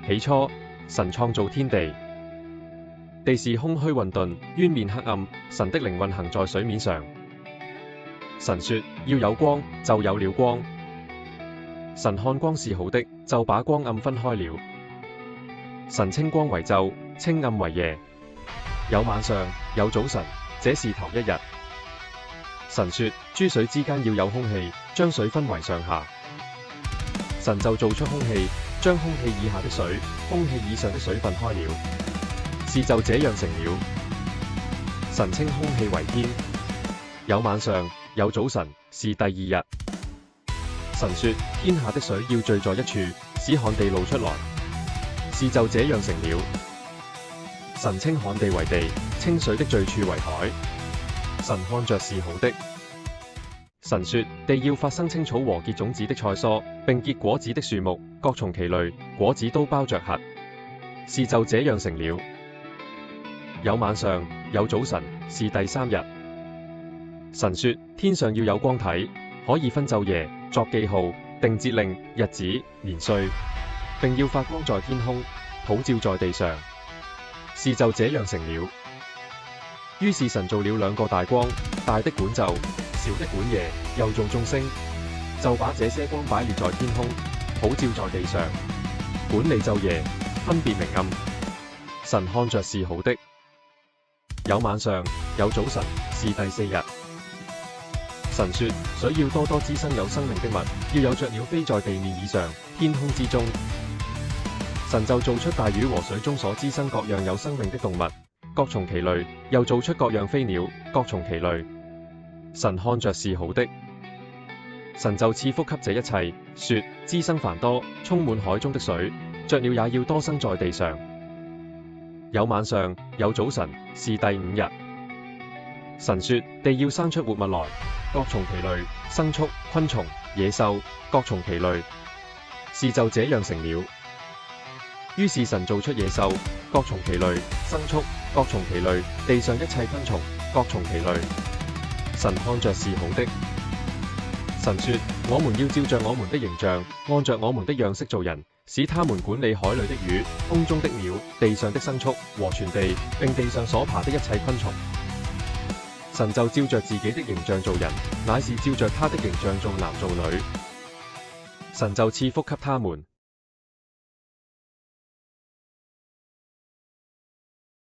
起初，神創造天地，地是空虛混沌，淵面黑暗，神的靈運行在水面上。神說要有光，就有了光。神看光是好的，就把光暗分開了。神稱光為晝，稱暗為夜。有晚上，有早晨，這是頭一日。神說諸水之間要有空氣，將水分為上下。神就造出空氣，將空氣以下的水、空氣以上的水分開了。事就這樣成了。神稱空氣為天。有晚上，有早晨，是第二日。神說天下的水要聚在一處，使旱地露出來。事就這樣成了。神稱旱地為地，稱水的聚處為海。神看着是好的。神說地要發生青草和結種子的菜蔬，並結果子的樹木，各從其類，果子都包着核。事就這樣成了。有晚上，有早晨，是第三日。神說天上要有光體，可以分晝夜，作記號，定節令、日子、年歲，並要發光在天空，普照在地上。事就這樣成了。於是神造了兩個大光，大的管晝，小的管夜，又造眾星，就把這些光擺列在天空，普照在地上，管理晝夜，分別明暗。神看着是好的。有晚上，有早晨，是第四日。神說水要多多滋生有生命的物，要有雀鳥飛在地面以上，天空之中。神就造出大魚和水中所滋生各樣有生命的動物，各從其類，又造出各樣飛鳥，各從其類。神看着是好的。神就賜福給這一切，說滋生繁多，充滿海中的水，雀鳥也要多生在地上。有晚上，有早晨，是第五日。神說地要生出活物來，各從其類，牲畜、昆蟲、野獸，各從其類。事就這樣成了。於是神造出野獸，各從其類，牲畜，各從其類，地上一切昆蟲，各從其類。神看着是好的。神說我們要照着我們的形象，按着我們的樣式造人，使他們管理海裏的魚、空中的鳥、地上的牲畜和全地，並地上所爬的一切昆蟲。神就照着自己的形象造人，乃是照着他的形象造男造女。神就賜福給他們，